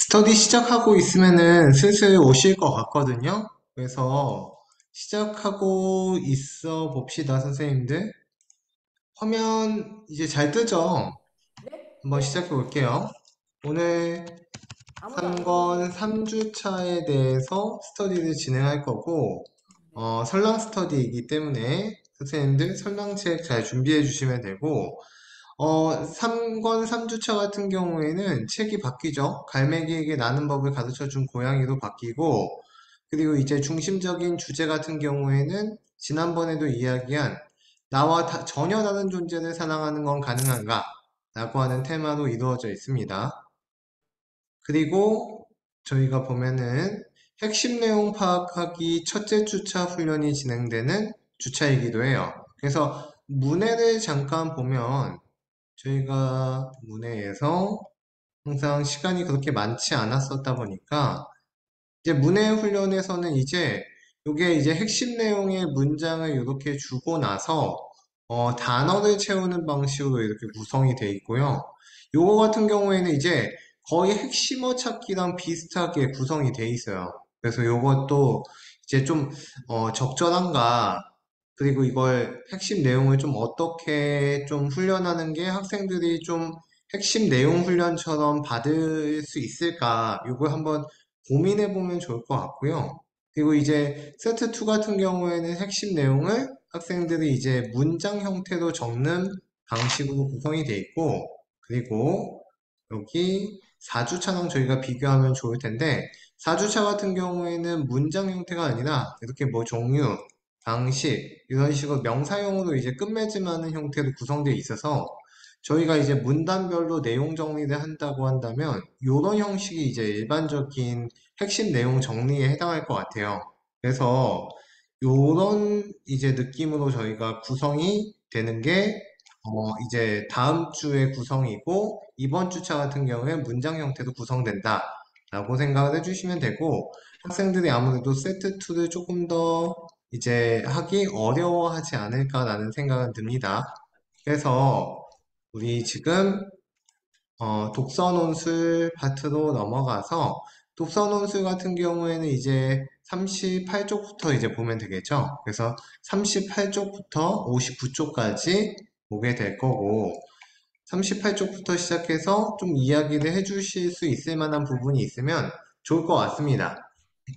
스터디 시작하고 있으면은 슬슬 오실 것 같거든요. 그래서 시작하고 있어 봅시다, 선생님들. 화면 이제 잘 뜨죠? 네? 한번 네? 시작해 볼게요. 오늘 아무도 안 3권 들어오시는데. 3주차에 대해서 스터디를 진행할 거고, 네. 설랑 스터디이기 때문에 선생님들 설랑책 잘 준비해 주시면 되고, 3권 3주차 같은 경우에는 책이 바뀌죠. 갈매기에게 나는 법을 가르쳐 준 고양이도 바뀌고, 그리고 이제 중심적인 주제 같은 경우에는 지난번에도 이야기한 나와 전혀 다른 존재를 사랑하는 건 가능한가? 라고 하는 테마로 이루어져 있습니다. 그리고 저희가 보면은 핵심 내용 파악하기 첫째 주차 훈련이 진행되는 주차이기도 해요. 그래서 문해를 잠깐 보면 저희가 문해에서 항상 시간이 그렇게 많지 않았었다 보니까 이제 문해 훈련에서는 이제 요게 이제 핵심 내용의 문장을 이렇게 주고 나서 단어를 채우는 방식으로 이렇게 구성이 되어 있고요. 요거 같은 경우에는 이제 거의 핵심어 찾기랑 비슷하게 구성이 되어 있어요. 그래서 요것도 이제 좀 적절한가, 그리고 이걸 핵심 내용을 좀 어떻게 좀 훈련하는 게 학생들이 좀 핵심 내용 훈련처럼 받을 수 있을까, 요걸 한번 고민해 보면 좋을 것 같고요. 그리고 이제 세트 2 같은 경우에는 핵심 내용을 학생들이 이제 문장 형태로 적는 방식으로 구성이 되어 있고, 그리고 여기 4주차랑 저희가 비교하면 좋을 텐데, 4주차 같은 경우에는 문장 형태가 아니라 이렇게 뭐 종류, 방식, 이런 식으로 명사형으로 이제 끝맺음하는 형태로 구성되어 있어서 저희가 이제 문단별로 내용 정리를 한다고 한다면 이런 형식이 이제 일반적인 핵심 내용 정리에 해당할 것 같아요. 그래서 이런 이제 느낌으로 저희가 구성이 되는 게 이제 다음 주의 구성이고 이번 주차 같은 경우에 문장 형태로 구성된다 라고 생각을 해주시면 되고, 학생들이 아무래도 세트 2를 조금 더 이제 하기 어려워하지 않을까라는 생각은 듭니다. 그래서 우리 지금 독서 논술 파트로 넘어가서 독서 논술 같은 경우에는 이제 38쪽부터 이제 보면 되겠죠. 그래서 38쪽부터 59쪽까지 보게 될 거고, 38쪽부터 시작해서 좀 이야기를 해주실 수 있을 만한 부분이 있으면 좋을 것 같습니다.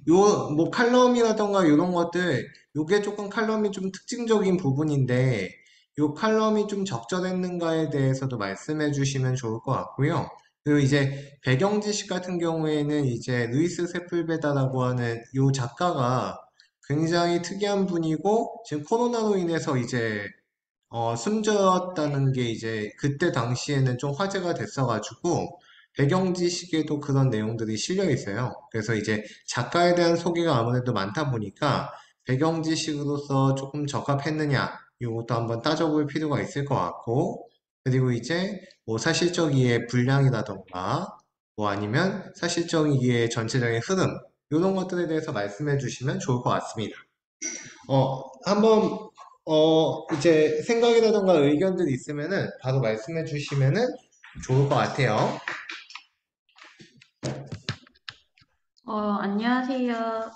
요, 뭐, 칼럼이라던가 이런 것들, 요게 조금 칼럼이 좀 특징적인 부분인데, 요 칼럼이 좀 적절했는가에 대해서도 말씀해 주시면 좋을 것 같고요. 그리고 이제 배경 지식 같은 경우에는 이제 루이스 세풀베다라고 하는 요 작가가 굉장히 특이한 분이고, 지금 코로나로 인해서 이제 숨졌다는 게 이제 그때 당시에는 좀 화제가 됐어가지고 배경 지식에도 그런 내용들이 실려 있어요. 그래서 이제 작가에 대한 소개가 아무래도 많다 보니까 배경 지식으로서 조금 적합했느냐 이것도 한번 따져볼 필요가 있을 것 같고, 그리고 이제 뭐 사실적 이해의 분량이라던가 뭐 아니면 사실적 이해의 전체적인 흐름 이런 것들에 대해서 말씀해 주시면 좋을 것 같습니다. 한번, 이제 생각이라던가 의견들이 있으면은 바로 말씀해 주시면은 좋을 것 같아요. 안녕하세요.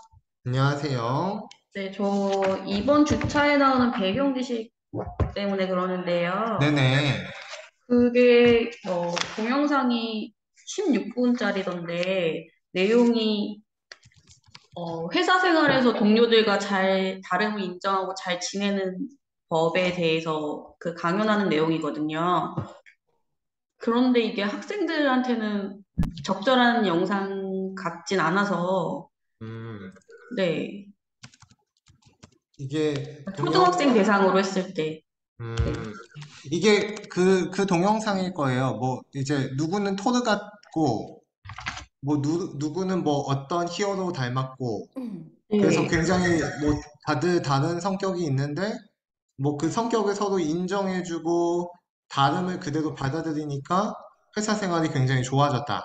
안녕하세요. 네, 저 이번 주차에 나오는 배경 지식 때문에 그러는데요. 네네. 동영상이 16분짜리던데, 내용이, 회사 생활에서 동료들과 잘, 다름을 인정하고 잘 지내는 법에 대해서 그 강연하는 내용이거든요. 그런데 이게 학생들한테는 적절한 영상 같진 않아서, 음, 네. 이게 초등학생 동영상, 대상으로 했을 때, 네. 음, 이게 그 동영상일 거예요. 뭐, 이제 누구는 토르 같고, 뭐, 누구는 뭐 어떤 히어로 닮았고, 그래서 네. 굉장히 뭐 다들 다른 성격이 있는데, 뭐 그 성격을 서로 인정해주고 다름을 그대로 받아들이니까 회사 생활이 굉장히 좋아졌다.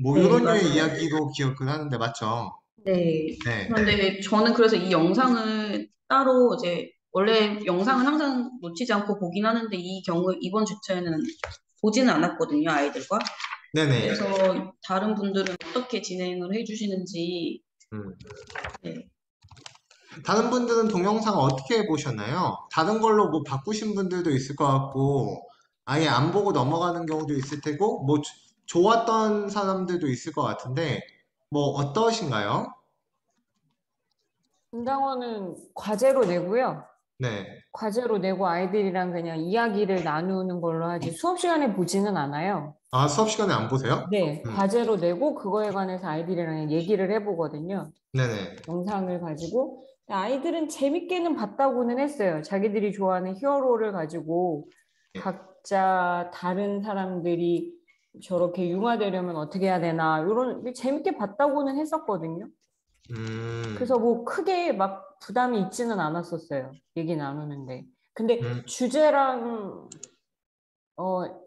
뭐 네, 이런 류의 맞아요. 이야기로 기억을 하는데 맞죠? 네. 네. 그런데 저는 그래서 이 영상을 따로 이제, 원래 영상은 항상 놓치지 않고 보긴 하는데, 이번 주차에는 보지는 않았거든요, 아이들과. 네네. 그래서 다른 분들은 어떻게 진행을 해주시는지, 음. 네. 다른 분들은 동영상 어떻게 보셨나요? 다른 걸로 뭐 바꾸신 분들도 있을 것 같고, 아예 안 보고 넘어가는 경우도 있을 테고, 뭐 좋았던 사람들도 있을 것 같은데, 뭐 어떠신가요? 분당원은 과제로 내고요. 네. 과제로 내고 아이들이랑 그냥 이야기를 나누는 걸로 하지 수업 시간에 보지는 않아요. 아, 수업 시간에 안 보세요? 네, 음. 과제로 내고 그거에 관해서 아이들이랑 얘기를 해보거든요. 네네. 영상을 가지고. 아이들은 재밌게는 봤다고는 했어요. 자기들이 좋아하는 히어로를 가지고 예. 각자 다른 사람들이 저렇게 융화되려면 어떻게 해야 되나, 이런 재밌게 봤다고는 했었거든요. 음, 그래서 뭐 크게 막 부담이 있지는 않았었어요. 얘기 나누는데. 근데 음, 주제랑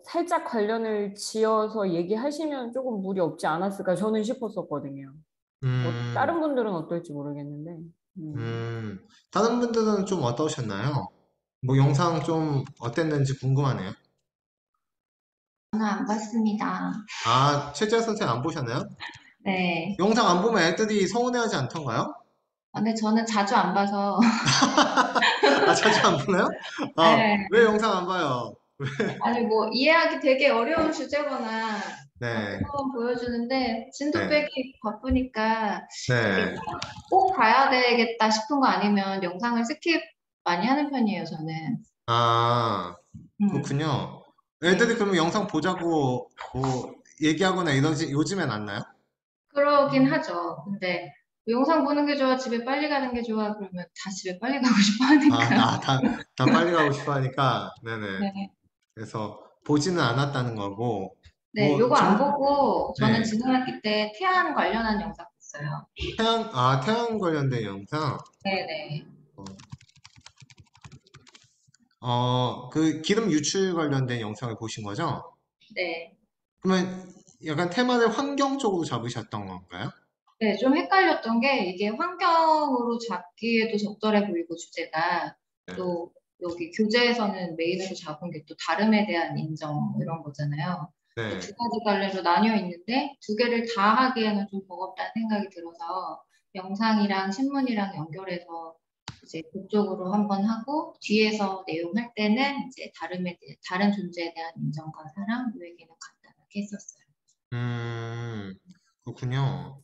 살짝 관련을 지어서 얘기하시면 조금 무리 없지 않았을까 저는 싶었었거든요. 뭐 음, 다른 분들은 어떨지 모르겠는데. 음. 다른 분들은 좀 어떠셨나요? 뭐 영상 좀 어땠는지 궁금하네요. 저는 안 봤습니다. 아, 최재 선생 안 보셨나요? 네. 영상 안 보면 애들이 서운해하지 않던가요? 근데 저는 자주 안 봐서, 아, 자주 안 보나요? 아, 네. 왜 영상 안 봐요? 아니, 뭐, 이해하기 되게 어려운 주제거나 네, 가끔은 보여주는데, 진도 네, 빼기 바쁘니까, 이게 네. 꼭 봐야 되겠다 싶은 거 아니면 영상을 스킵 많이 하는 편이에요, 저는. 아, 음, 그렇군요. 애들이 네. 그러면 영상 보자고 뭐 얘기하거나 이러지, 요즘엔 안 나요? 그러긴 하죠. 근데, 영상 보는 게 좋아, 집에 빨리 가는 게 좋아, 그러면 다 집에 빨리 가고 싶어 아, 하니까. 다 빨리 가고 싶어 하니까, 네네. 네. 그래서 보지는 않았다는 거고, 네, 뭐, 요거 안 보고, 저는 네. 지능학기 때 태안 관련한 영상 봤어요. 태양 관련된 영상. 네네. 그 기름 유출 관련된 영상을 보신 거죠? 네. 그러면 약간 테마를 환경 쪽으로 잡으셨던 건가요? 네, 좀 헷갈렸던 게 이게 환경으로 잡기에도 적절해 보이고 주제가 네. 또 여기 교재에서는 메인으로 잡은 게 또 다름에 대한 인정 이런 거잖아요. 근데 두 네. 가지 갈래로 나뉘어 있는데 두 개를 다 하기에는 좀 버겁다는 생각이 들어서 영상이랑 신문이랑 연결해서 이제 그쪽으로 한번 하고 뒤에서 내용할 때는 이제 다른 존재에 대한 인정과 사랑 이 얘기는 간단하게 했었어요. 음, 그렇군요.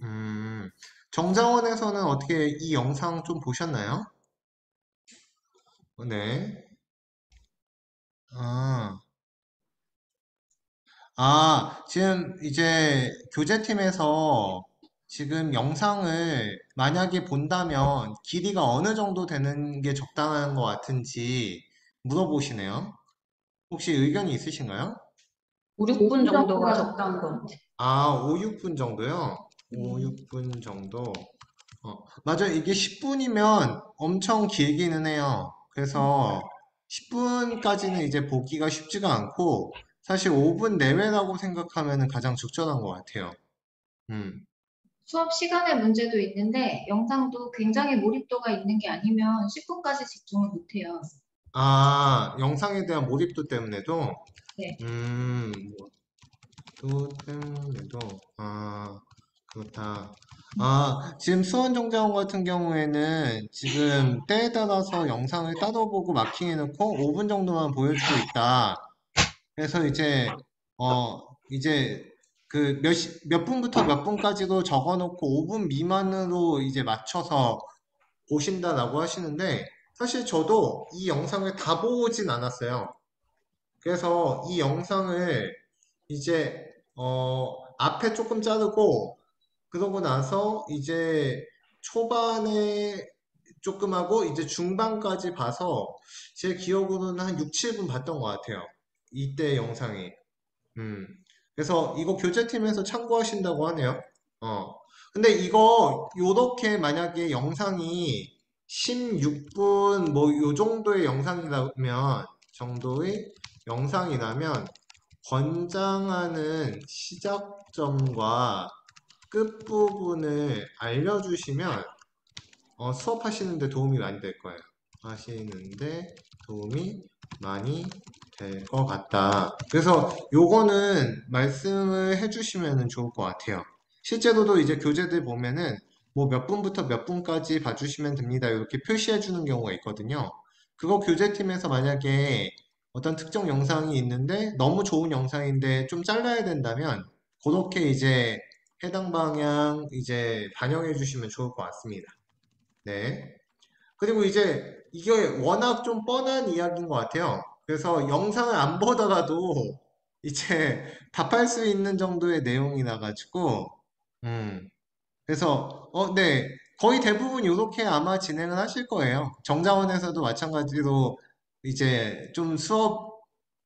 정자원에서는 어떻게 이 영상 좀 보셨나요? 네. 아, 지금 이제 교재팀에서 지금 영상을 만약에 본다면 길이가 어느 정도 되는 게 적당한 것 같은지 물어보시네요. 혹시 의견이 있으신가요? 5, 6분 5분 정도가 정도가 적당한 것 적당한 것 같아요. 같아요. 5, 6분 정도요? 5, 6분 정도. 맞아요. 이게 10분이면 엄청 길기는 해요. 그래서 10분까지는 이제 보기가 쉽지가 않고, 사실 5분 내외라고 생각하면 가장 적절한 것 같아요. 음. 수업 시간의 문제도 있는데 영상도 굉장히 몰입도가 있는 게 아니면 10분까지 집중을 못해요. 영상에 대한 몰입도 때문에도, 네. 또 때문에도, 그렇다. 지금 수원정자원 같은 경우에는 지금 때에 따라서 영상을 따로 보고 마킹해놓고 5분 정도만 보여주고 있다. 그래서 이제 몇 분부터 몇 분까지도 적어놓고 5분 미만으로 이제 맞춰서 보신다라고 하시는데, 사실 저도 이 영상을 다 보진 않았어요. 그래서 이 영상을 이제, 앞에 조금 자르고, 그러고 나서 이제 초반에 조금 하고, 이제 중반까지 봐서, 제 기억으로는 한 6, 7분 봤던 것 같아요. 이때 영상이. 음. 그래서 이거 교재팀에서 참고하신다고 하네요. 어. 근데 요렇게 만약에 영상이 16분, 뭐, 요 정도의 영상이라면, 권장하는 시작점과 끝부분을 알려주시면, 수업하시는데 도움이 많이 될 거예요. 하시는데 도움이 많이 될 것 같다. 그래서 요거는 말씀을 해주시면 좋을 것 같아요. 실제로도 이제 교재들 보면은 뭐 몇 분부터 몇 분까지 봐주시면 됩니다. 이렇게 표시해 주는 경우가 있거든요. 그거 교재팀에서 만약에 어떤 특정 영상이 있는데 너무 좋은 영상인데 좀 잘라야 된다면 그렇게 이제 해당 방향 이제 반영해 주시면 좋을 것 같습니다. 네. 그리고 이제 이게 워낙 좀 뻔한 이야기인 것 같아요. 그래서 영상을 안 보더라도 이제 답할 수 있는 정도의 내용이 나가지고, 음, 그래서, 네. 거의 대부분 이렇게 아마 진행을 하실 거예요. 정자원에서도 마찬가지로 이제 좀 수업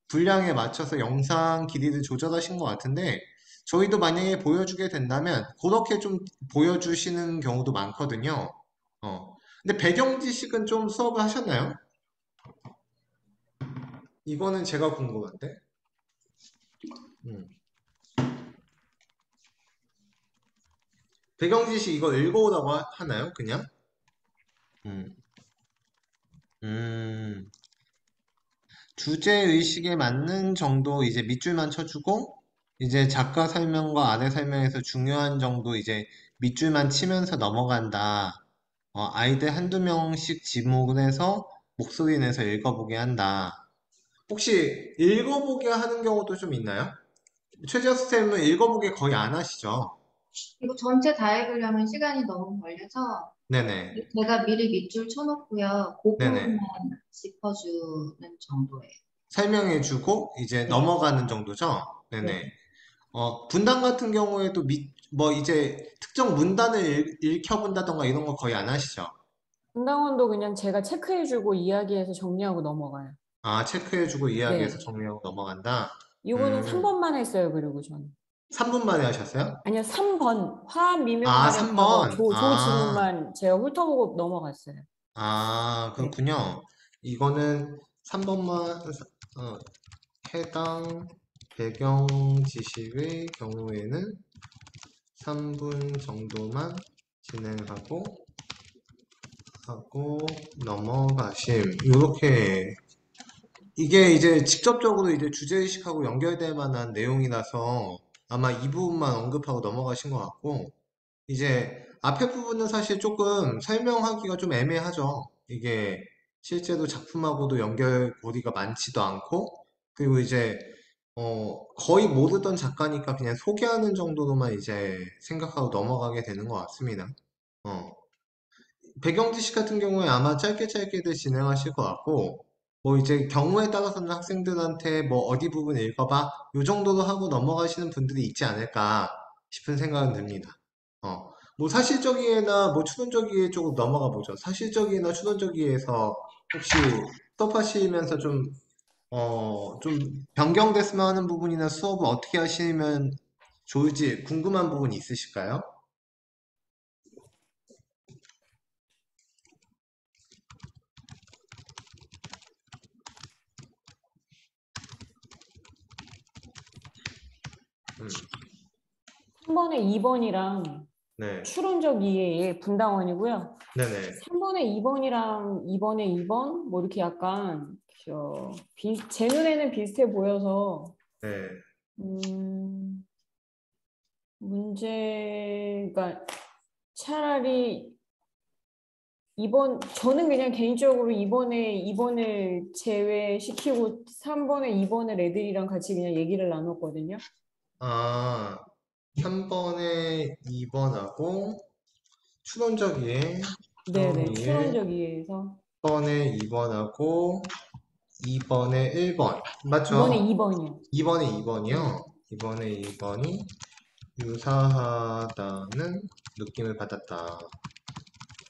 분량에 맞춰서 영상 길이를 조절하신 것 같은데, 저희도 만약에 보여주게 된다면, 그렇게 좀 보여주시는 경우도 많거든요. 근데 배경 지식은 좀 수업을 하셨나요? 이거는 제가 궁금한데. 음. 배경 지식 이거 읽어오라고 하나요? 그냥? 음. 음. 주제의식에 맞는 정도 이제 밑줄만 쳐주고, 이제 작가 설명과 아래 설명에서 중요한 정도 이제 밑줄만 치면서 넘어간다. 아이들 한두 명씩 지목을 해서 목소리 내서 읽어보게 한다. 혹시 읽어보게 하는 경우도 좀 있나요? 최지수 쌤은 읽어보게 거의 안 하시죠? 이거 전체 다 읽으려면 시간이 너무 걸려서 네네. 제가 미리 밑줄 쳐놓고요. 그 부분만 네네. 짚어주는 정도예요. 설명해주고 이제 네. 넘어가는 정도죠? 네. 네네. 분단 같은 경우에도 뭐 이제 특정 문단을 읽혀본다던가 이런 거 거의 안 하시죠? 분당원도 그냥 제가 체크해주고 이야기해서 정리하고 넘어가요. 아, 체크해주고 이야기해서 네. 정리하고 넘어간다? 이거는 3번만 했어요, 그리고 저는. 3분 만에 하셨어요? 아니요, 3번. 화학 아, 미묘발의 과거. 3번. 조 질문만 제가 훑어보고 넘어갔어요. 네. 그렇군요. 이거는 3번만, 해당 배경 지식의 경우에는 3분 정도만 진행하고 넘어가심. 요렇게 이게 이제 직접적으로 이제 주제의식하고 연결될 만한 내용이라서 아마 이 부분만 언급하고 넘어가신 것 같고 이제 앞에 부분은 사실 조금 설명하기가 좀 애매하죠. 이게 실제로 작품하고도 연결고리가 많지도 않고 그리고 이제 거의 모르던 작가니까 그냥 소개하는 정도로만 이제 생각하고 넘어가게 되는 것 같습니다. 어. 배경 지식 같은 경우에 아마 짧게 짧게들 진행하실 것 같고, 뭐 이제 경우에 따라서는 학생들한테 뭐 어디 부분 읽어봐, 요 정도로 하고 넘어가시는 분들이 있지 않을까 싶은 생각은 듭니다. 뭐 사실적이에나 뭐 추론적이에 조금 넘어가 보죠. 사실적이나 추론적이에서 혹시 수업하시면서 좀 변경됐으면 하는 부분이나 수업을 어떻게 하시면 좋을지 궁금한 부분이 있으실까요? 음, 3번에 2번이랑 네, 추론적 이해의 분당원이고요. 네네, 3번에 2번이랑 2번에 2번 뭐 이렇게 약간 제 눈에는 비슷해 보여서 네. 음, 문제가 차라리 2번 저는 그냥 개인적으로 2번을 제외시키고 3번에 2번을 애들이랑 같이 그냥 얘기를 나눴거든요. 아, 3번에 2번하고 추론적이에 네네, 추론이에 추론적 이해에서 1번에 2번하고 2번에 1번 2번에 맞죠? 2번이요. 2번에 네. 2번이요. 2번에 2번이 유사하다는 느낌을 받았다.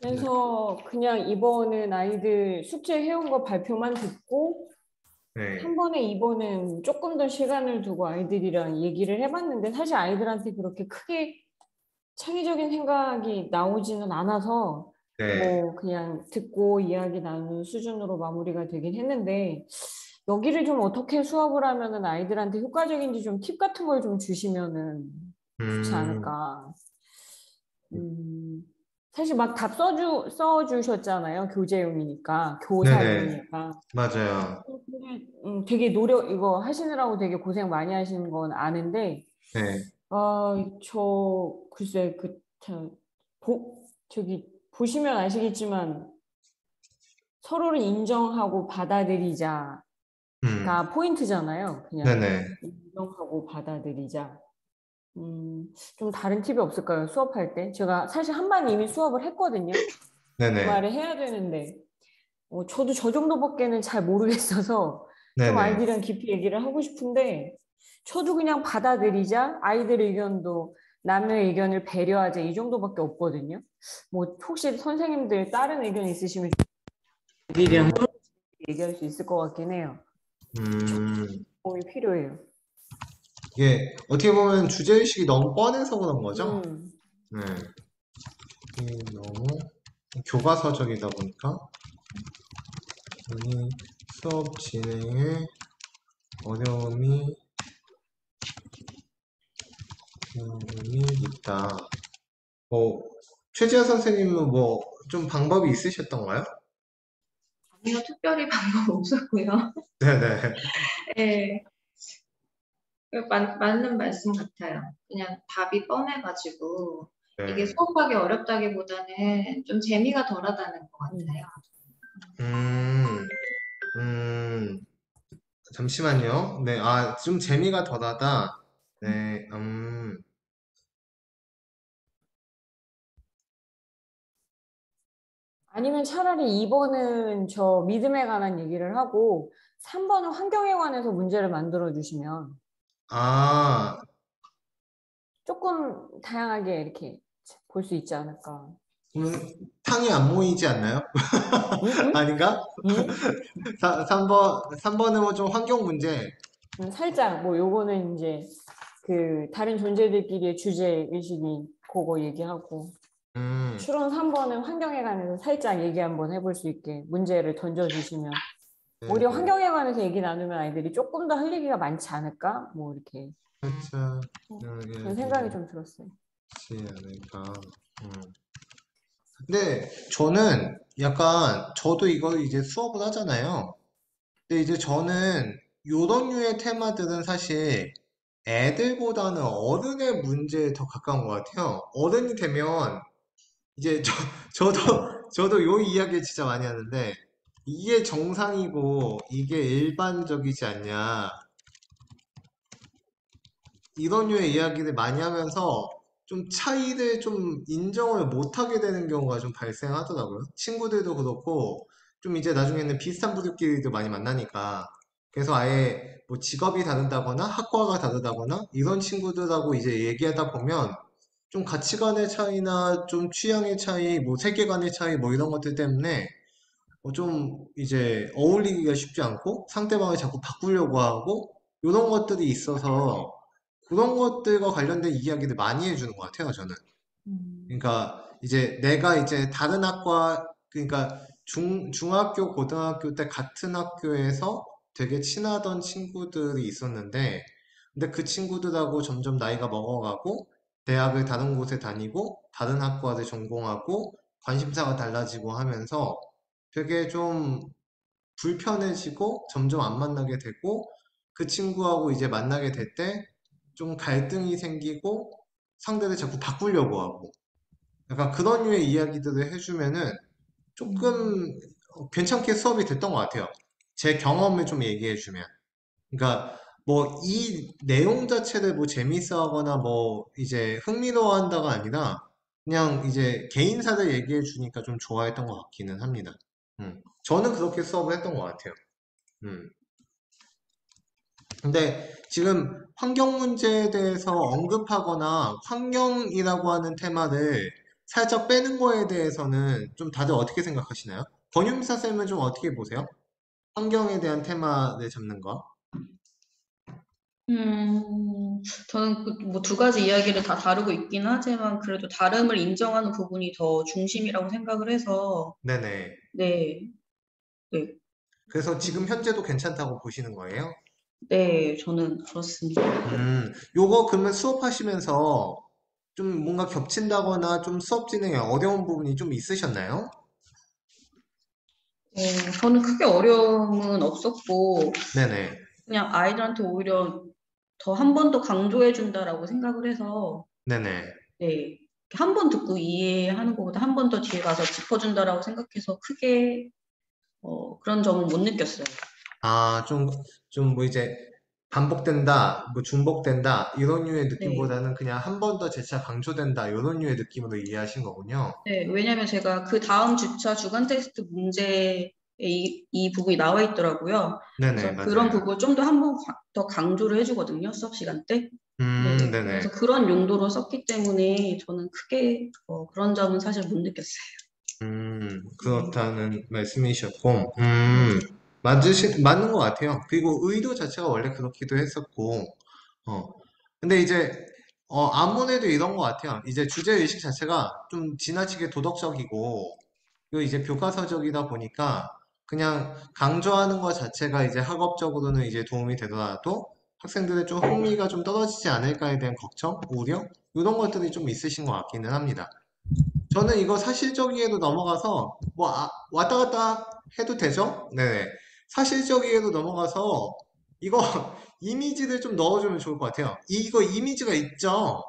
네. 그래서 그냥 이번은 아이들 숙제 해온 거 발표만 듣고 네. 3번에 2번은 조금 더 시간을 두고 아이들이랑 얘기를 해봤는데 사실 아이들한테 그렇게 크게 창의적인 생각이 나오지는 않아서 네. 뭐 그냥 듣고 이야기 나누는 수준으로 마무리가 되긴 했는데 여기를 좀 어떻게 수업을 하면은 아이들한테 효과적인지 좀 팁 같은 걸 좀 주시면은 좋지 음, 않을까. 음, 사실 막 답 써주셨잖아요. 교재용이니까, 네네, 교사용이니까. 맞아요. 근데, 되게 이거 하시느라고 되게 고생 많이 하시는 건 아는데, 네, 글쎄, 보시면 아시겠지만, 서로를 인정하고 받아들이자가 음, 포인트잖아요. 그냥 네네, 인정하고 받아들이자. 좀 다른 팁이 없을까요? 수업할 때? 제가 사실 한 반 이미 수업을 했거든요. 네네, 주말에 해야 되는데, 저도 저 정도밖에는 잘 모르겠어서 좀 네네. 아이들이랑 깊이 얘기를 하고 싶은데, 저도 그냥 받아들이자, 아이들 의견도 남의 의견을 배려하자, 이 정도밖에 없거든요. 뭐, 혹시 선생님들 다른 의견 있으시면 아이들이랑 얘기할 수 있을 것 같긴 해요. 음, 도움이 필요해요. 이게 어떻게 보면 주제의식이 너무 뻔해서 그런 거죠? 음, 네, 이게 너무 교과서적이다 보니까 이 수업 진행에 어려움이, 어려움이 있다. 뭐, 최지아 선생님은 뭐, 좀 방법이 있으셨던가요? 아니요, 특별히 방법 없었고요. 네네. 네, 맞는 말씀 같아요. 그냥 답이 뻔해가지고 이게 네. 수업하기 어렵다기보다는 좀 재미가 덜하다는 것 음. 같아요. 음, 음, 잠시만요. 네, 아, 좀 재미가 덜하다. 네, 아니면 차라리 2번은 저 믿음에 관한 얘기를 하고 3번은 환경에 관해서 문제를 만들어 주시면 아, 조금 다양하게 이렇게 볼 수 있지 않을까. 그러면 탕이 안 모이지 않나요? 응? 응? 아닌가? 응? 3번은 뭐 좀 환경 문제. 살짝 뭐 요거는 이제 그 다른 존재들끼리의 주제 의식이 그거 얘기하고 음, 추론 3번은 환경에 관해서 살짝 얘기 한번 해볼 수 있게 문제를 던져주시면 오히려 네네. 환경에 관해서 얘기 나누면 아이들이 조금 더 할 얘기가 많지 않을까? 뭐 이렇게 살짝, 그런 생각이 이야기를 좀 들었어요. 하지 않을까. 음. 근데 저는 약간, 저도 이거 이제 수업을 하잖아요. 근데 이제 저는 요런 류의 테마들은 사실 애들보다는 어른의 문제에 더 가까운 것 같아요. 어른이 되면 이제 저도 요 이야기 진짜 많이 하는데 이게 정상이고 이게 일반적이지 않냐. 이런 류의 이야기를 많이 하면서 좀 차이를 좀 인정을 못하게 되는 경우가 좀 발생하더라고요. 친구들도 그렇고 좀 이제 나중에는 비슷한 분들끼리도 많이 만나니까 그래서 아예 뭐 직업이 다르다거나 학과가 다르다거나 이런 친구들하고 이제 얘기하다 보면 좀 가치관의 차이나 좀 취향의 차이, 뭐 세계관의 차이 뭐 이런 것들 때문에 좀 이제 어울리기가 쉽지 않고 상대방을 자꾸 바꾸려고 하고 이런 것들이 있어서 그런 것들과 관련된 이야기를 많이 해주는 것 같아요, 저는. 음, 그러니까 이제 내가 이제 다른 학과, 그러니까 중학교, 고등학교 때 같은 학교에서 되게 친하던 친구들이 있었는데, 근데 그 친구들하고 점점 나이가 먹어가고, 대학을 다른 곳에 다니고, 다른 학과를 전공하고, 관심사가 달라지고 하면서 되게 좀 불편해지고 점점 안 만나게 되고 그 친구하고 이제 만나게 될 때 좀 갈등이 생기고 상대를 자꾸 바꾸려고 하고 약간 그런 류의 이야기들을 해주면은 음, 조금 괜찮게 수업이 됐던 것 같아요. 제 경험을 좀 얘기해주면. 그러니까 뭐 이 내용 자체를 뭐 재밌어 하거나 뭐 이제 흥미로워 한다가 아니라 그냥 이제 개인사를 얘기해 주니까 좀 좋아했던 것 같기는 합니다. 저는 그렇게 수업을 했던 것 같아요. 음. 근데 지금 환경 문제에 대해서 언급하거나 환경이라고 하는 테마를 살짝 빼는 거에 대해서는 좀 다들 어떻게 생각하시나요? 권윤사 쌤은 좀 어떻게 보세요? 환경에 대한 테마를 잡는 거? 저는 그 뭐 두 가지 이야기를 다 다루고 있긴 하지만 그래도 다름을 인정하는 부분이 더 중심이라고 생각을 해서 네네. 네, 네, 그래서 지금 현재도 괜찮다고 보시는 거예요? 네, 저는 그렇습니다. 요거 그러면 수업하시면서 좀 뭔가 겹친다거나 좀 수업 진행에 어려운 부분이 좀 있으셨나요? 저는 크게 어려움은 없었고, 네네. 그냥 아이들한테 오히려 더 한 번 더 강조해 준다라고 생각을 해서, 네네. 네. 한 번 듣고 이해하는 것보다 한 번 더 뒤에 가서 짚어준다라고 생각해서 크게 그런 점은 못 느꼈어요. 아, 뭐 이제 반복된다, 뭐 중복된다, 이런 류의 네. 느낌보다는 그냥 한 번 더 재차 강조된다, 이런 류의 느낌으로 이해하신 거군요. 네, 왜냐면 제가 그 다음 주차 주간 테스트 문제에 이 부분이 나와 있더라고요. 네네, 그래서 그런 맞아요. 부분을 좀 더 한 번 더 강조를 해주거든요, 수업 시간 때. 네, 네네. 그래서 그런 용도로 썼기 때문에 저는 크게 그런 점은 사실 못 느꼈어요. 네, 그렇다는 말씀이셨고, 네, 맞는 것 같아요. 그리고 의도 자체가 원래 그렇기도 했었고, 어. 근데 이제, 아무래도 이런 것 같아요. 이제 주제의식 자체가 좀 지나치게 도덕적이고, 그리고 이제 교과서적이다 보니까, 그냥 강조하는 것 자체가 이제 학업적으로는 이제 도움이 되더라도, 학생들의 좀 흥미가 좀 떨어지지 않을까에 대한 걱정, 우려? 이런 것들이 좀 있으신 것 같기는 합니다. 저는 이거 사실적이에도 넘어가서 뭐 왔다 갔다 해도 되죠? 네. 사실적이에도 넘어가서 이거 이미지를 좀 넣어주면 좋을 것 같아요. 이거 이미지가 있죠?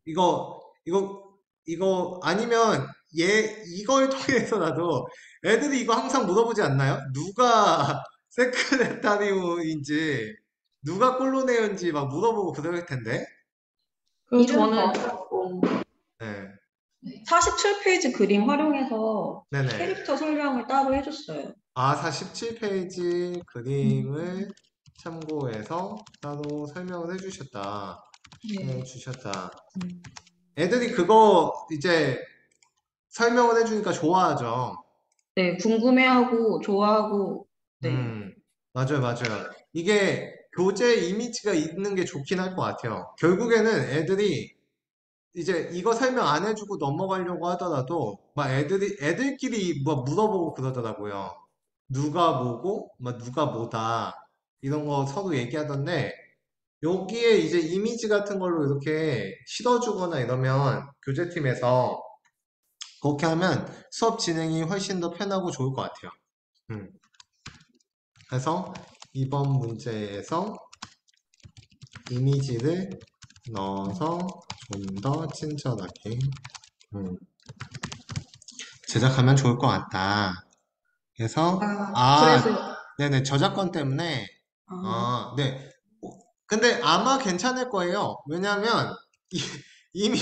이거 이거 이거 아니면 이걸 통해서라도 애들이 이거 항상 물어보지 않나요? 누가 세크레타리오인지 누가 꼴로네오인지 막 물어보고 그럴 텐데. 그리고 이름 저는 적었고, 네. 네. 47페이지 그림 활용해서 네네. 캐릭터 설명을 따로 해줬어요. 아사 17페이지 그림을 참고해서 따로 설명을 네, 해주셨다. 음. 애들이 그거 이제 설명을 해주니까 좋아하죠. 네, 궁금해하고 좋아하고, 네, 음, 맞아요, 맞아요. 이게 교재 이미지가 있는 게 좋긴 할 것 같아요. 결국에는 애들이 이제 이거 설명 안 해주고 넘어가려고 하더라도 막 애들끼리 뭐 물어보고 그러더라고요. 누가 뭐고, 막 누가 뭐다 이런 거 서로 얘기하던데 여기에 이제 이미지 같은 걸로 이렇게 실어주거나 이러면 교재팀에서 그렇게 하면 수업 진행이 훨씬 더 편하고 좋을 것 같아요. 음. 그래서 이번 문제에서 이미지를 넣어서 좀 더 친절하게 음, 제작하면 좋을 것 같다. 그래서 그래서, 네네 저작권 때문에 아, 네. 근데 아마 괜찮을 거예요. 왜냐하면 이, 이미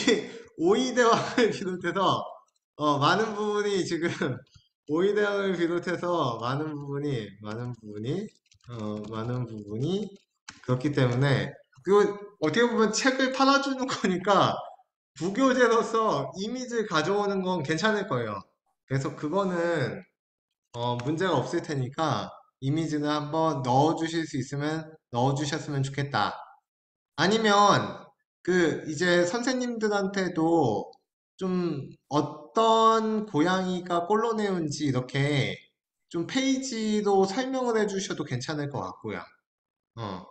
오이대왕을 비롯해서 많은 부분이 지금 오이대왕을 비롯해서 많은 부분이 그렇기 때문에 그리고 어떻게 보면 책을 팔아주는 거니까 부교재로서 이미지를 가져오는 건 괜찮을 거예요. 그래서 그거는 문제가 없을 테니까 이미지를 한번 넣어주실 수 있으면 넣어주셨으면 좋겠다. 아니면 이제 선생님들한테도 좀 어떤 고양이가 꼴로네온지 이렇게 좀 페이지로 설명을 해주셔도 괜찮을 것 같고요. 어,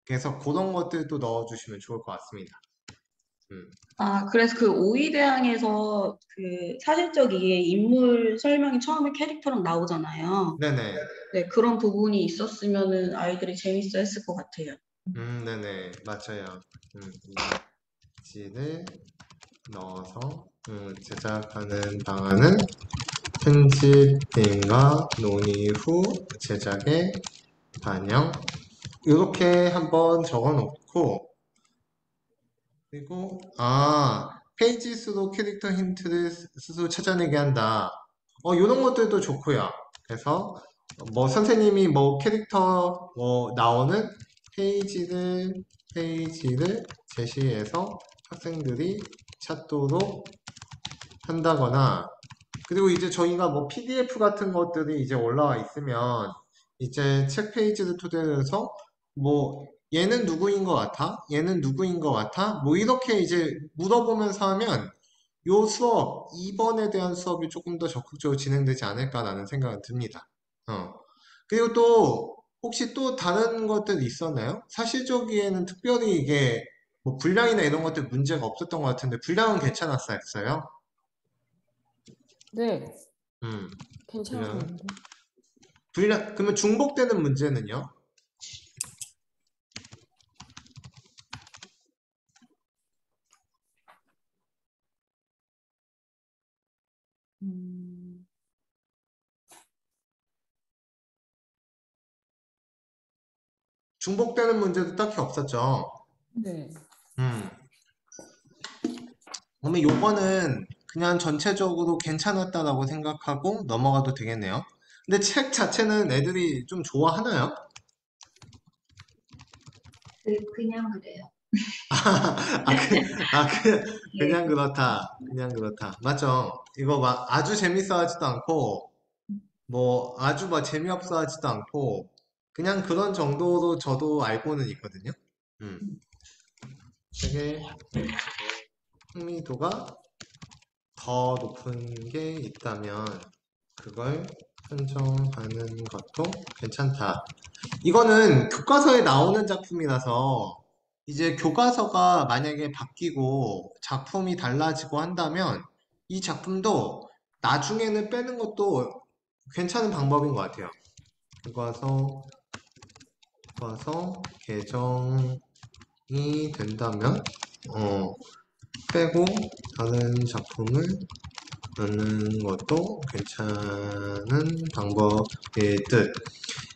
그래서 그런 것들도 넣어주시면 좋을 것 같습니다. 음. 그래서 그 오이대항에서 그 사실적이게 인물 설명이 처음에 캐릭터랑 나오잖아요. 네네. 네, 그런 부분이 있었으면은 아이들이 재밌어 했을 것 같아요. 네네. 맞아요. 이미지를 넣어서 제작하는 방안은 편집팀과 논의 후 제작에 반영. 이렇게 한번 적어 놓고, 그리고, 페이지 수도 캐릭터 힌트를 스스로 찾아내게 한다. 이런 것들도 좋고요. 그래서, 뭐, 선생님이 뭐, 캐릭터, 뭐, 나오는 페이지를 제시해서 학생들이 찾도록 한다거나, 그리고 이제 저희가 뭐 PDF 같은 것들이 이제 올라와 있으면 이제 책 페이지를 토대로 해서 뭐 얘는 누구인 것 같아? 얘는 누구인 것 같아? 뭐 이렇게 이제 물어보면서 하면 요 수업, 2번에 대한 수업이 조금 더 적극적으로 진행되지 않을까라는 생각은 듭니다. 그리고 또 혹시 또 다른 것들 있었나요? 사실적이에는 특별히 이게 뭐 분량이나 이런 것들 문제가 없었던 것 같은데 분량은 괜찮았어요? 네, 음, 분량. 괜찮았는데. 그러면 중복되는 문제는요? 음, 중복되는 문제도 딱히 없었죠. 네. 음. 그러면 요거는 그냥 전체적으로 괜찮았다라고 생각하고 넘어가도 되겠네요. 근데 책 자체는 애들이 좀 좋아하나요? 그냥 그래요. 그냥 네. 그렇다. 그냥 그렇다. 맞죠? 이거 막 아주 재밌어 하지도 않고, 뭐 아주 막 재미없어 하지도 않고, 그냥 그런 정도로 저도 알고는 있거든요. 음. 책의 흥미도가 더 높은 게 있다면, 그걸 선정하는 것도 괜찮다. 이거는 교과서에 나오는 작품이라서 이제 교과서가 만약에 바뀌고 작품이 달라지고 한다면 이 작품도 나중에는 빼는 것도 괜찮은 방법인 것 같아요. 교과서 개정이 된다면 빼고 다른 작품을 넣는 것도 괜찮은 방법일 듯.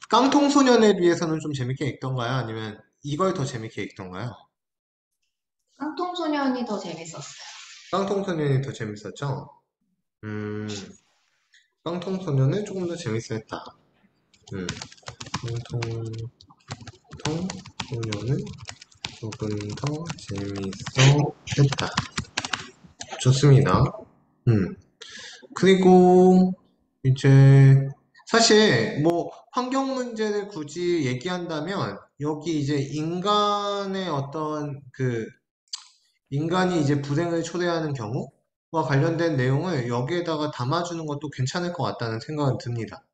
깡통소년에 비해서는 좀 재밌게 읽던가요? 아니면 이걸 더 재밌게 읽던가요? 깡통소년이 더 재밌었어요. 깡통소년이 더 재밌었죠? 음, 깡통소년은 조금 더 재밌어 했다. 음, 깡통소년은 조금 더 재밌어 했다. 좋습니다. 음, 그리고 이제 사실 뭐 환경 문제를 굳이 얘기한다면 여기 이제 인간의 어떤 인간이 이제 불행을 초래하는 경우와 관련된 내용을 여기에다가 담아주는 것도 괜찮을 것 같다는 생각은 듭니다.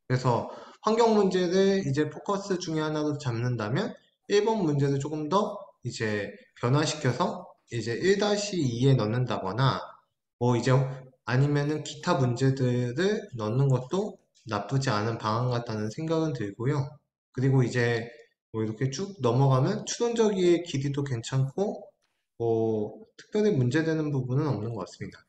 그래서 환경 문제를 이제 포커스 중에 하나로 잡는다면 1번 문제를 조금 더 이제 변화시켜서 이제 1-2에 넣는다거나 뭐 이제 아니면은 기타 문제들을 넣는 것도 나쁘지 않은 방안 같다는 생각은 들고요. 그리고 이제 뭐 이렇게 쭉 넘어가면 추론적의 길이도 괜찮고 뭐 특별히 문제되는 부분은 없는 것 같습니다.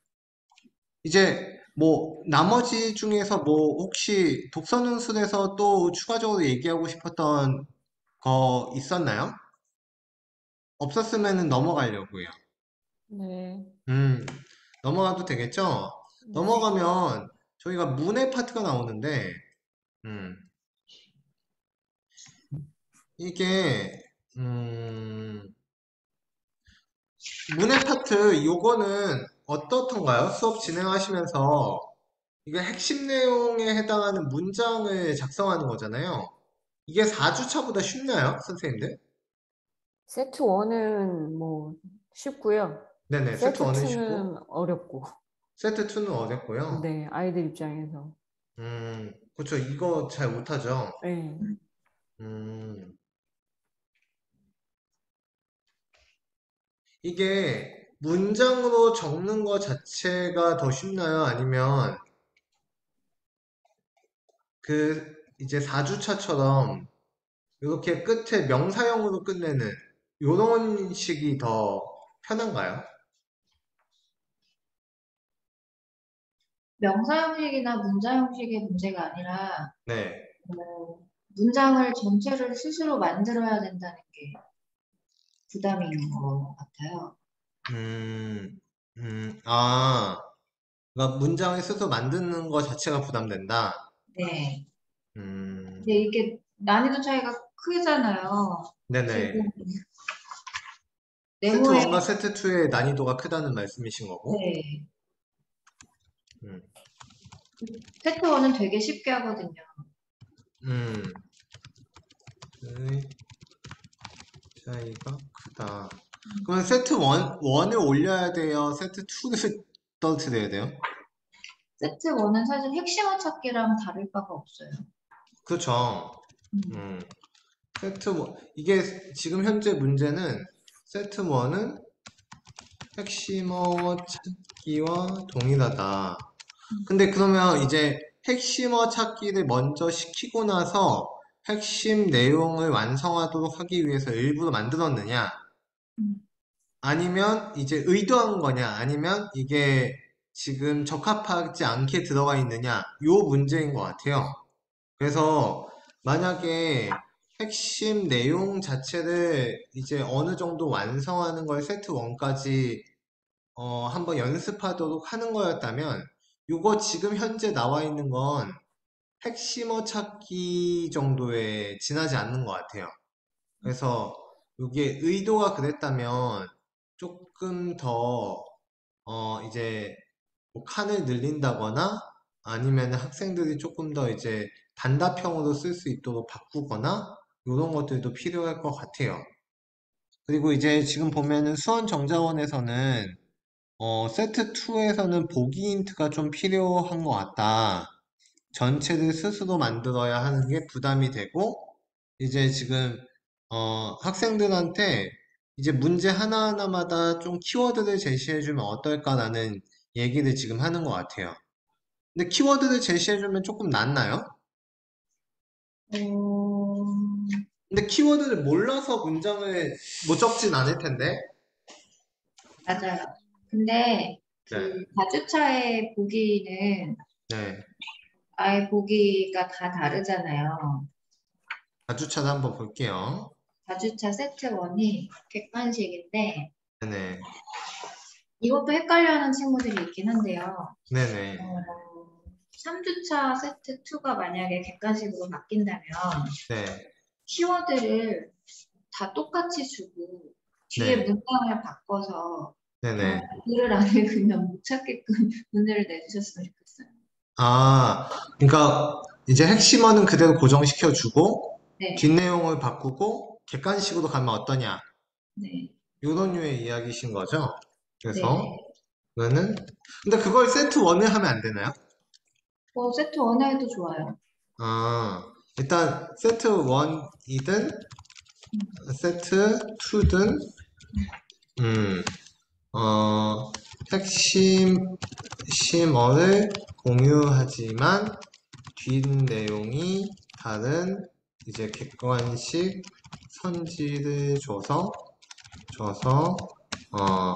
이제 뭐 나머지 중에서 뭐 혹시 독서능술에서 또 추가적으로 얘기하고 싶었던 거 있었나요? 없었으면 넘어가려고요. 네. 음, 넘어가도 되겠죠? 네. 넘어가면 저희가 문해 파트가 나오는데, 음, 이게, 문해 파트, 요거는 어떻던가요? 수업 진행하시면서 이게 핵심 내용에 해당하는 문장을 작성하는 거잖아요. 이게 4주차보다 쉽나요, 선생님들? 세트 1은 뭐 쉽고요. 네네, 세트 세트 1은 쉽고, 2는 어렵고. 세트 2는 어렵고요. 네, 아이들 입장에서. 그쵸. 이거 잘 못하죠. 네. 음, 이게 문장으로 적는 것 자체가 더 쉽나요? 아니면 이제 4주차처럼 이렇게 끝에 명사형으로 끝내는 요런 식이 더 편한가요? 명사 형식이나 문자 형식의 문제가 아니라 네. 문장을 전체를 스스로 만들어야 된다는 게 부담이 있는 것 같아요. 음, 아, 그러니까 문장을 스스로 만드는 것 자체가 부담된다. 네. 음, 근데 이게 난이도 차이가 크잖아요. 네네. 그리고 세트 네모에 1과 세트 2의 난이도가 크다는 말씀이신 거고. 네. 음, 세트 1은 되게 쉽게 하거든요. 음, 의 차이가 크다. 그러면 세트 1을 올려야 돼요? 세트 2를 떨어뜨려야 돼요? 세트 1은 사실 핵심어 찾기랑 다를 바가 없어요. 그렇죠. 음. 음, 이게 지금 현재 문제는 세트 1은 핵심어 찾기와 동일하다. 근데 그러면 이제 핵심어 찾기를 먼저 시키고 나서 핵심 내용을 완성하도록 하기 위해서 일부러 만들었느냐? 음. 아니면 이제 의도한 거냐? 아니면 이게 지금 적합하지 않게 들어가 있느냐? 요 문제인 것 같아요. 그래서 만약에 핵심 내용 자체를 이제 어느 정도 완성하는 걸 세트 1까지 한번 연습하도록 하는 거였다면 요거 지금 현재 나와 있는 건 핵심어 찾기 정도에 지나지 않는 것 같아요. 그래서 이게 의도가 그랬다면 조금 더 이제 뭐 칸을 늘린다거나 아니면 학생들이 조금 더 이제 단답형으로 쓸 수 있도록 바꾸거나 이런 것들도 필요할 것 같아요. 그리고 이제 지금 보면은 수원정자원에서는 세트 2에서는 보기 힌트가 좀 필요한 것 같다. 전체를 스스로 만들어야 하는 게 부담이 되고, 이제 지금, 학생들한테 이제 문제 하나하나마다 좀 키워드를 제시해주면 어떨까라는 얘기를 지금 하는 것 같아요. 근데 키워드를 제시해주면 조금 낫나요? 어, 근데 키워드를 몰라서 문장을 못 적진 않을 텐데. 맞아요. 근데 네, 그 4주차의 보기는 네. 아예 보기가 다 다르잖아요. 4주차도 한번 볼게요. 4주차 세트 1이 객관식인데 네네. 이것도 헷갈려하는 친구들이 있긴 한데요. 네네. 3주차 세트 2가 만약에 객관식으로 바뀐다면 네. 키워드를 다 똑같이 주고 뒤에 네. 문장을 바꿔서 네네. 글을 안 읽으면 못 찾게끔 문제를 내주셨으면 좋겠어요. 아, 그러니까 이제 핵심어는 그대로 고정시켜주고 네, 뒷내용을 바꾸고 객관식으로 가면 어떠냐 네, 이런 류의 이야기신 거죠? 그래서 네. 그거는 근데 그걸 세트 1에 하면 안 되나요? 세트 1에 해도 좋아요. 아, 일단 세트 1이든 음, 세트 2든 음, 어, 핵심 심어를 공유하지만 뒷내용이 다른 이제 객관식 선지를 줘서 어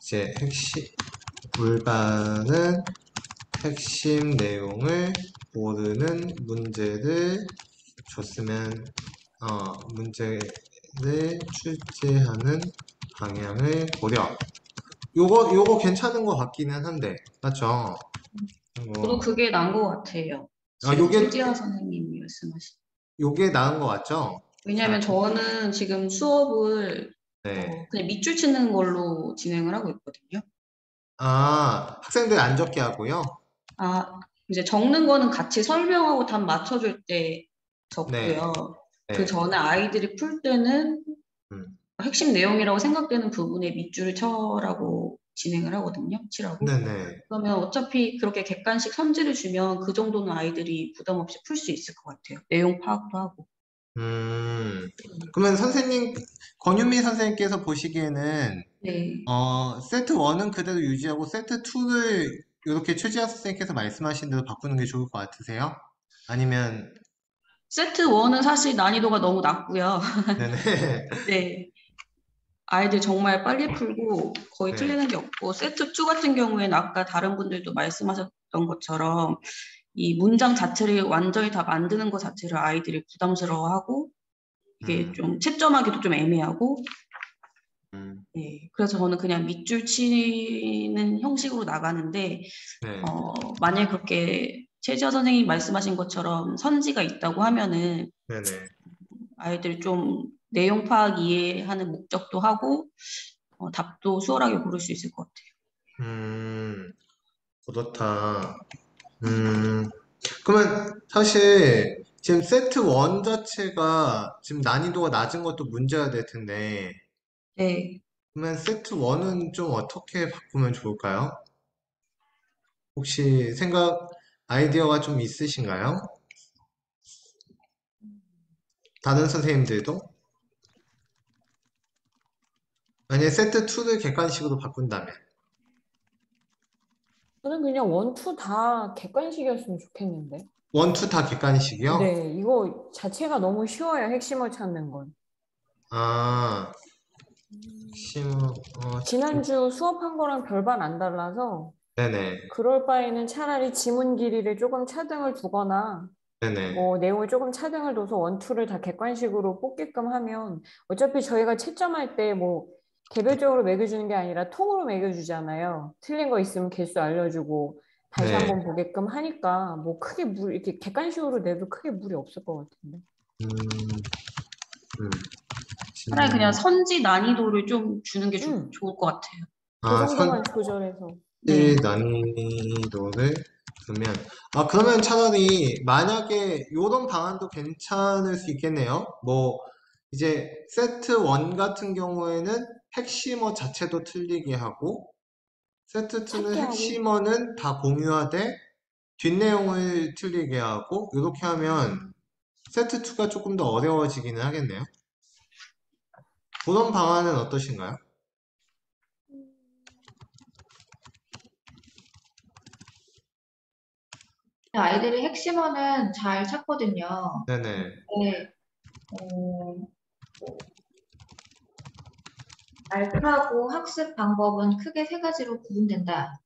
이제 핵심 올바른 핵심 내용을 모르는 문제를 줬으면 문제를 출제하는 방향을 고려. 요거 괜찮은 것 같기는 한데 맞죠? 저도 이거 그게 나은 것 같아요. 아 지금 요게 최지아 선생님이 말씀하신. 요게 나은 것 같죠? 자, 왜냐하면 저는 지금 수업을 네. 그냥 밑줄 치는 걸로 진행을 하고 있거든요. 아, 학생들 안 적게 하고요. 아, 이제 적는 거는 같이 설명하고 답 맞춰줄 때 네, 적고요. 그 네, 전에 아이들이 풀 때는 음, 핵심 내용이라고 생각되는 부분에 밑줄을 쳐라고 진행을 하거든요. 치라고. 네네. 그러면 어차피 그렇게 객관식 선지를 주면 그 정도는 아이들이 부담 없이 풀 수 있을 것 같아요. 내용 파악도 하고. 음, 그러면 권유미 선생님께서 보시기에는, 네. 세트 1은 그대로 유지하고 세트 2를 이렇게 최지아 선생님께서 말씀하신 대로 바꾸는 게 좋을 것 같으세요? 아니면, 세트 1은 사실 난이도가 너무 낮고요. 네네, 네. 아이들 정말 빨리 풀고 거의 네, 틀리는 게 없고 세트 2 같은 경우에는 아까 다른 분들도 말씀하셨던 것처럼 이 문장 자체를 완전히 다 만드는 것 자체를 아이들이 부담스러워하고 이게 음, 좀 채점하기도 좀 애매하고 음, 네. 그래서 저는 그냥 밑줄 치는 형식으로 나가는데 네, 만약에 그렇게 최지아 선생님이 말씀하신 것처럼 선지가 있다고 하면은 네네. 아이들이 좀 내용 파악 이해하는 목적도 하고 답도 수월하게 고를 수 있을 것 같아요. 음, 그렇다. 음, 그러면 사실 지금 세트 1 자체가 지금 난이도가 낮은 것도 문제가 될 텐데, 네. 그러면 세트 1은 좀 어떻게 바꾸면 좋을까요? 혹시 아이디어가 좀 있으신가요? 다른 선생님들도? 만약에 세트 2를 객관식으로 바꾼다면. 저는 그냥 원, 투 다 객관식이었으면 좋겠는데. 1, 2 다 객관식이요? 네, 이거 자체가 너무 쉬워요. 핵심을 찾는 건. 아, 심어, 지난주 수업한 거랑 별반 안 달라서 네네, 그럴 바에는 차라리 지문 길이를 조금 차등을 두거나 네네, 뭐 내용을 조금 차등을 둬서 원, 투를 다 객관식으로 뽑게끔 하면 어차피 저희가 채점할 때 뭐 개별적으로 매겨주는 게 아니라 통으로 매겨주잖아요. 틀린 거 있으면 개수 알려주고 다시 네. 한번 보게끔 하니까 뭐 크게 이렇게 객관식으로 내도 크게 무리 없을 것 같은데. 음, 음, 차라리 그냥 지문, 선지 난이도를 좀 주는 게 음, 좋을 것 같아요. 그 아, 정도만 조절해서. 네. 난이도를 두면, 그러면 차라리, 만약에 요런 방안도 괜찮을 수 있겠네요. 뭐, 이제, 세트 1 같은 경우에는 핵심어 자체도 틀리게 하고, 세트 2는 찾게 하고. 핵심어는 다 공유하되, 뒷내용을 틀리게 하고, 이렇게 하면, 세트 2가 조금 더 어려워지기는 하겠네요. 그런 방안은 어떠신가요? 아이들이 핵심어는 잘 찾거든요. 네네, 근데 뭐 알파고 학습 방법은 크게 세 가지로 구분된다.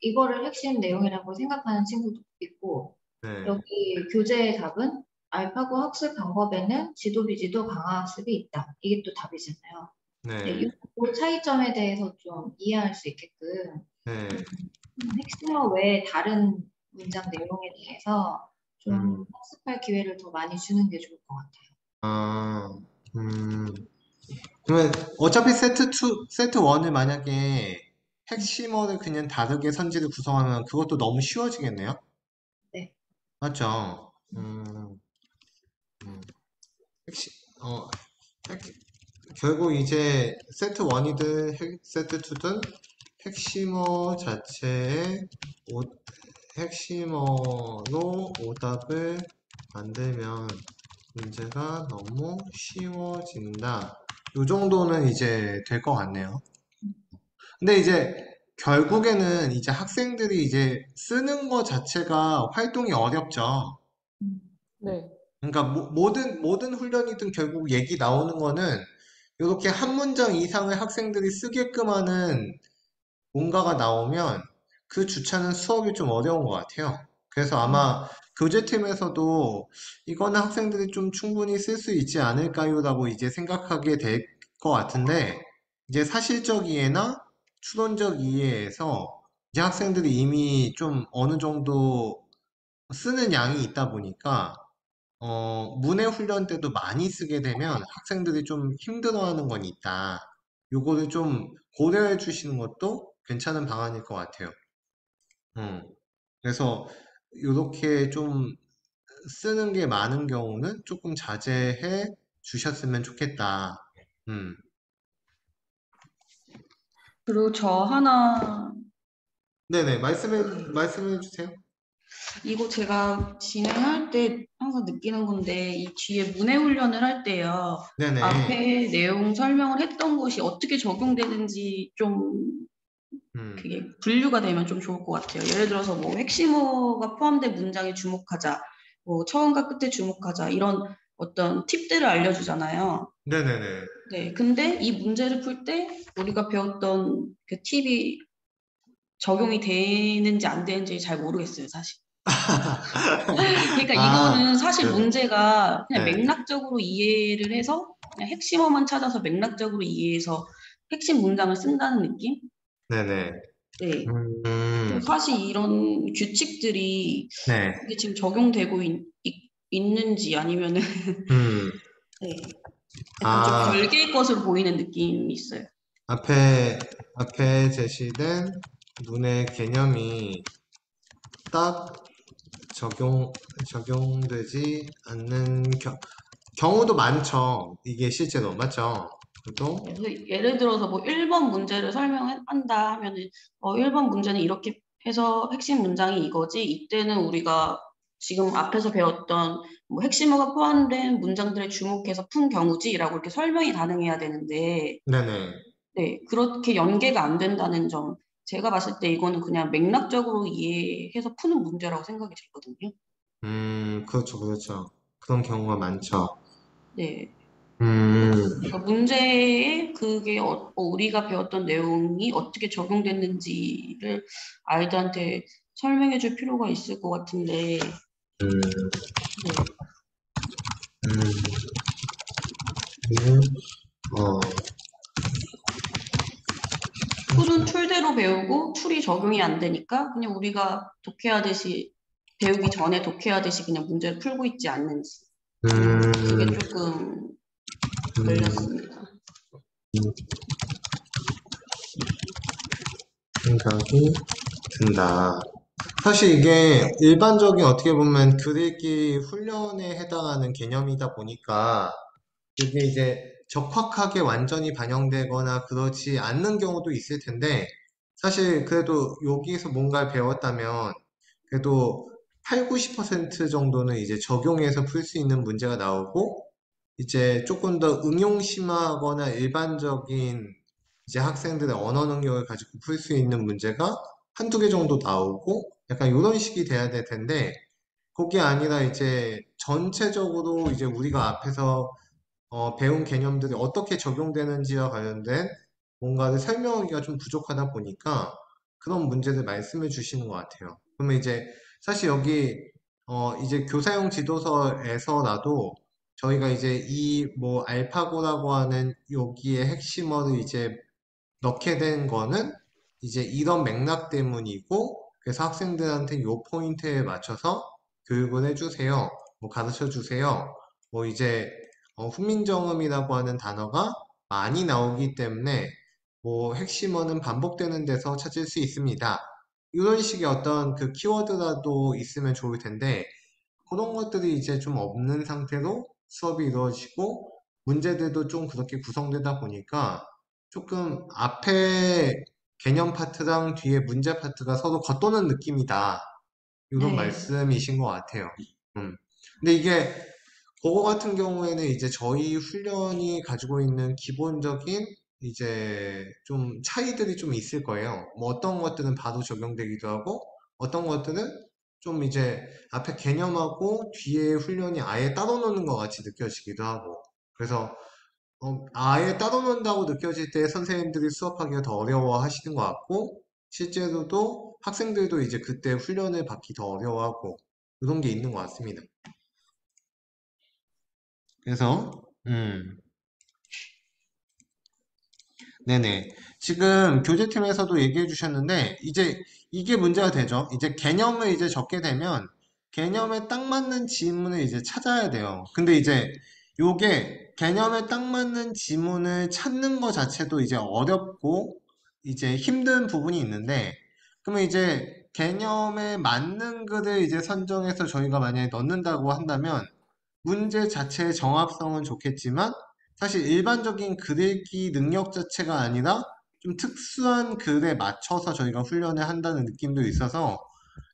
이거를 핵심 내용이라고 생각하는 친구도 있고, 네, 여기 교재의 답은 알파고 학습 방법에는 지도 비지도 강화 학습이 있다. 이게 또 답이잖아요. 네, 네, 이 차이점에 대해서 좀 이해할 수 있게끔 네, 핵심어 외에 다른 문장 내용에 대해서 음, 좀 학습할 기회를 더 많이 주는 게 좋을 것 같아요. 아, 음. 그러면 어차피 세트 1을 만약에 핵심어를 그냥 다르게 선지를 구성하면 그것도 너무 쉬워지겠네요? 네. 맞죠? 음. 핵심, 어, 핵- 결국 이제 세트 1이든 세트 2든 핵심어 자체에 핵심어로 오답을 만들면 문제가 너무 쉬워진다. 요 정도는 이제 될 것 같네요. 근데 이제 결국에는 이제 학생들이 이제 쓰는 거 자체가 활동이 어렵죠. 음. 네. 그러니까 모든 훈련이든 결국 얘기 나오는 거는 이렇게 한 문장 이상을 학생들이 쓰게끔 하는 뭔가가 나오면 그 주차는 수업이 좀 어려운 것 같아요. 그래서 아마 교재팀에서도 이거는 학생들이 좀 충분히 쓸 수 있지 않을까요?라고 이제 생각하게 될 것 같은데, 이제 사실적 이해나 추론적 이해에서 이제 학생들이 이미 좀 어느 정도 쓰는 양이 있다 보니까, 문해 훈련 때도 많이 쓰게 되면 학생들이 좀 힘들어하는 건 있다. 요거를 좀 고려해 주시는 것도 괜찮은 방안일 것 같아요. 음. 그래서 요렇게 좀 쓰는 게 많은 경우는 조금 자제해 주셨으면 좋겠다. 음. 그리고 저 하나, 네네, 말씀해 주세요. 이거 제가 진행할 때 항상 느끼는 건데, 이 뒤에 문해 훈련을 할 때요, 네네, 앞에 내용 설명을 했던 것이 어떻게 적용되는지 좀 음, 그게 분류가 되면 좀 좋을 것 같아요. 예를 들어서 뭐 핵심어가 포함된 문장에 주목하자, 뭐 처음과 끝에 주목하자, 이런 어떤 팁들을 알려주잖아요. 네네네. 네, 근데 이 문제를 풀 때 우리가 배웠던 그 팁이 적용이 되는지 안 되는지 잘 모르겠어요, 사실. 그러니까 아, 이거는 사실 네네, 문제가 그냥 네, 맥락적으로 이해를 해서 그냥 핵심어만 찾아서 맥락적으로 이해해서 핵심 문장을 쓴다는 느낌? 네네, 네. 음, 사실 이런 규칙들이 네, 이게 지금 적용되고 있는지 아니면은 음, 네. 약간 좀 아, 별개의 것으로 보이는 느낌이 있어요. 앞에 제시된 문의 개념이 딱 적용되지 않는 경우도 많죠. 이게 실제로, 맞죠? 그래도, 그래서 예를 들어서 뭐 1번 문제를 설명한다 하면은 1번 문제는 이렇게 해서 핵심 문장이 이거지. 이때는 우리가 지금 앞에서 배웠던 뭐 핵심어가 포함된 문장들에 주목해서 푼 경우지라고 이렇게 설명이 가능해야 되는데 네네. 네, 그렇게 연계가 안 된다는 점. 제가 봤을 때 이거는 그냥 맥락적으로 이해해서 푸는 문제라고 생각이 들거든요. 그렇죠, 그렇죠. 그런 경우가 많죠. 네. 음, 그러니까 문제에 그게 우리가 배웠던 내용이 어떻게 적용됐는지를 아이들한테 설명해 줄 필요가 있을 것 같은데, 음, 네. 음, 음, 어, 툴은 툴대로 배우고 툴이 적용이 안 되니까 그냥 우리가 독해하듯이 배우기 전에 독해하듯이 그냥 문제를 풀고 있지 않는지. 그게 음, 조금 음, 걸렸습니다. 생각이 든다. 사실 이게 일반적인 어떻게 보면 글읽기 훈련에 해당하는 개념이다 보니까 이게 이제 적확하게 완전히 반영되거나 그렇지 않는 경우도 있을 텐데 사실 그래도 여기서 뭔가를 배웠다면 그래도 8, 90% 정도는 이제 적용해서 풀 수 있는 문제가 나오고 이제 조금 더 응용 심화하거나 일반적인 이제 학생들의 언어 능력을 가지고 풀 수 있는 문제가 한두 개 정도 나오고 약간 이런 식이 돼야 될 텐데 그게 아니라 이제 전체적으로 이제 우리가 앞에서 배운 개념들이 어떻게 적용되는지와 관련된 뭔가를 설명하기가 좀 부족하다 보니까 그런 문제를 말씀해 주시는 것 같아요. 그러면 이제 사실 여기 이제 교사용 지도서에서라도 저희가 이제 이 뭐 알파고라고 하는 여기에 핵심어를 이제 넣게 된 거는 이제 이런 맥락 때문이고 그래서 학생들한테 요 포인트에 맞춰서 교육을 해주세요. 뭐 가르쳐 주세요. 뭐 이제 훈민정음이라고 하는 단어가 많이 나오기 때문에 뭐 핵심어는 반복되는 데서 찾을 수 있습니다. 이런 식의 어떤 그 키워드라도 있으면 좋을 텐데 그런 것들이 이제 좀 없는 상태로 수업이 이루어지고 문제들도 좀 그렇게 구성되다 보니까 조금 앞에 개념 파트랑 뒤에 문제 파트가 서로 겉도는 느낌이다. 이런 네. 말씀이신 것 같아요. 근데 이게 그거 같은 경우에는 이제 저희 훈련이 가지고 있는 기본적인 이제 좀 차이들이 좀 있을 거예요. 뭐 어떤 것들은 바로 적용되기도 하고 어떤 것들은 좀 이제 앞에 개념하고 뒤에 훈련이 아예 따로 노는 것 같이 느껴지기도 하고 그래서 아예 따로 논다고 느껴질 때 선생님들이 수업하기가 더 어려워 하시는 것 같고 실제로도 학생들도 이제 그때 훈련을 받기 더 어려워하고 그런 게 있는 것 같습니다. 그래서 네네. 지금 교재팀에서도 얘기해 주셨는데, 이제 이게 문제가 되죠. 이제 개념을 이제 적게 되면 개념에 딱 맞는 지문을 이제 찾아야 돼요. 근데 이제 요게 개념에 딱 맞는 지문을 찾는 것 자체도 이제 어렵고 이제 힘든 부분이 있는데, 그러면 이제 개념에 맞는 글을 이제 선정해서 저희가 만약에 넣는다고 한다면 문제 자체의 정합성은 좋겠지만 사실 일반적인 글읽기 능력 자체가 아니라 좀 특수한 글에 맞춰서 저희가 훈련을 한다는 느낌도 있어서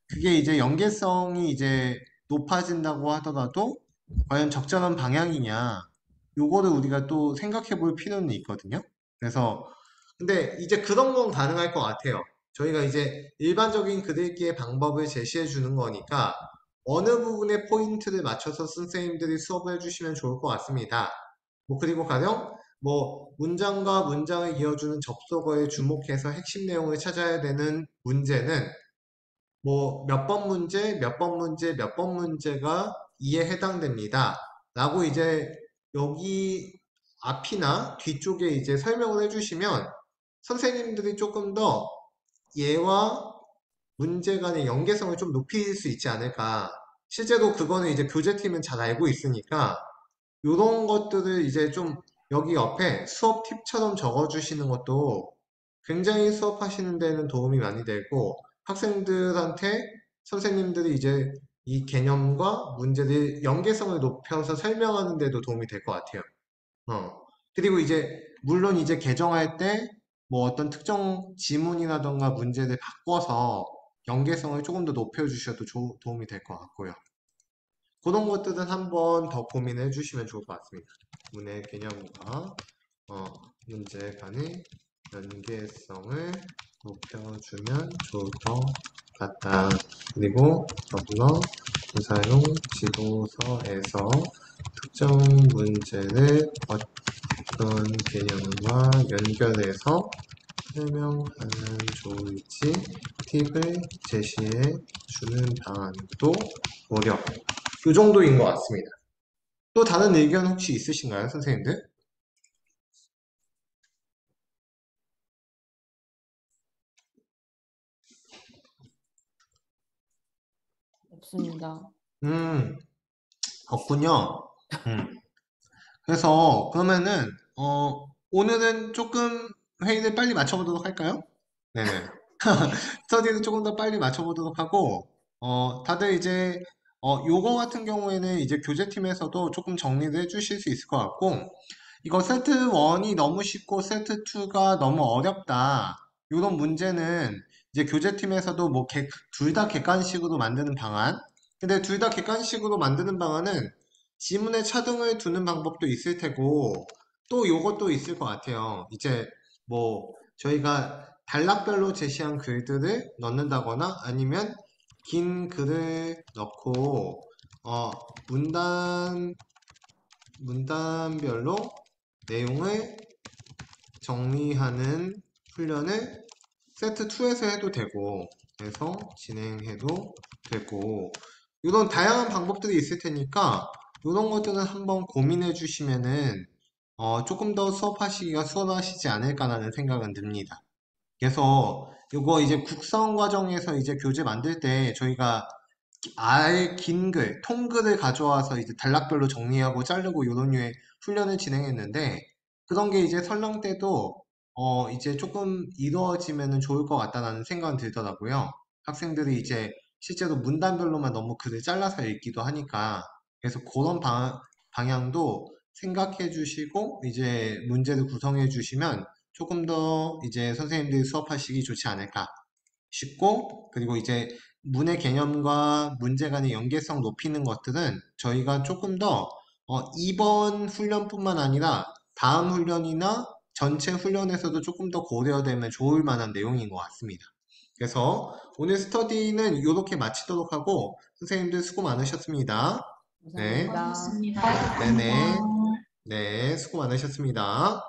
그게 이제 연계성이 이제 높아진다고 하더라도 과연 적절한 방향이냐 요거를 우리가 또 생각해 볼 필요는 있거든요. 그래서 근데 이제 그런 건 가능할 것 같아요. 저희가 이제 일반적인 글읽기의 방법을 제시해 주는 거니까 어느 부분에 포인트를 맞춰서 선생님들이 수업을 해주시면 좋을 것 같습니다. 뭐 그리고 가령 뭐 문장과 문장을 이어주는 접속어에 주목해서 핵심 내용을 찾아야 되는 문제는 뭐 몇 번 문제, 몇 번 문제, 몇 번 문제가 이에 해당됩니다. 라고 이제 여기 앞이나 뒤쪽에 이제 설명을 해주시면 선생님들이 조금 더 얘와 문제 간의 연계성을 좀 높일 수 있지 않을까. 실제로 그거는 이제 교재팀은 잘 알고 있으니까 이런 것들을 이제 좀 여기 옆에 수업 팁처럼 적어주시는 것도 굉장히 수업하시는 데는 도움이 많이 되고 학생들한테 선생님들이 이제 이 개념과 문제를 연계성을 높여서 설명하는 데도 도움이 될 것 같아요. 그리고 이제 물론 이제 개정할 때 뭐 어떤 특정 지문이라던가 문제를 바꿔서 연계성을 조금 더 높여주셔도 도움이 될 것 같고요. 그런 것들은 한번 더 고민해 주시면 좋을 것 같습니다. 문의 개념과 문제 간의 연계성을 높여주면 좋을 것 같다. 그리고 더불어 부사용 지도서에서 특정 문제를 어떤 개념과 연결해서 설명하면 좋을지 팁을 제시해 주는 방안도 고려. 이 정도인 것 같습니다. 또 다른 의견 혹시 있으신가요, 선생님들? 없습니다. 없군요. 그래서 그러면은 오늘은 조금 회의를 빨리 마쳐보도록 할까요? 네네. 스터디를 조금 더 빨리 맞춰보도록 하고, 다들 이제, 요거 같은 경우에는 이제 교재팀에서도 조금 정리를 해주실 수 있을 것 같고, 이거 세트 1이 너무 쉽고 세트 2가 너무 어렵다. 요런 문제는 이제 교재팀에서도 뭐 둘 다 객관식으로 만드는 방안. 근데 둘 다 객관식으로 만드는 방안은 지문에 차등을 두는 방법도 있을 테고, 또 요것도 있을 것 같아요. 이제 뭐 저희가 단락별로 제시한 글들을 넣는다거나 아니면 긴 글을 넣고 어, 문단별로 내용을 정리하는 훈련을 세트 2에서 해도 되고 그래서 진행해도 되고 이런 다양한 방법들이 있을 테니까 이런 것들은 한번 고민해 주시면은 조금 더 수업하시기가 수월하시지 않을까라는 생각은 듭니다. 그래서 이거 이제 국성 과정에서 이제 교재 만들 때 저희가 긴 글, 통글을 가져와서 이제 단락별로 정리하고 자르고 이런 류의 훈련을 진행했는데 그런 게 이제 설령 때도 이제 조금 이루어지면 좋을 것 같다는 생각은 들더라고요. 학생들이 이제 실제로 문단별로만 너무 글을 잘라서 읽기도 하니까 그래서 그런 방향도 생각해 주시고 이제 문제를 구성해 주시면 조금 더 이제 선생님들이 수업하시기 좋지 않을까 싶고 그리고 이제 문의 개념과 문제 간의 연계성 높이는 것들은 저희가 조금 더 이번 훈련뿐만 아니라 다음 훈련이나 전체 훈련에서도 조금 더 고려되면 좋을 만한 내용인 것 같습니다. 그래서 오늘 스터디는 이렇게 마치도록 하고 선생님들 수고 많으셨습니다. 네, 감사합니다. 수고하셨습니다. 네네, 수고하셨습니다. 네, 수고 많으셨습니다.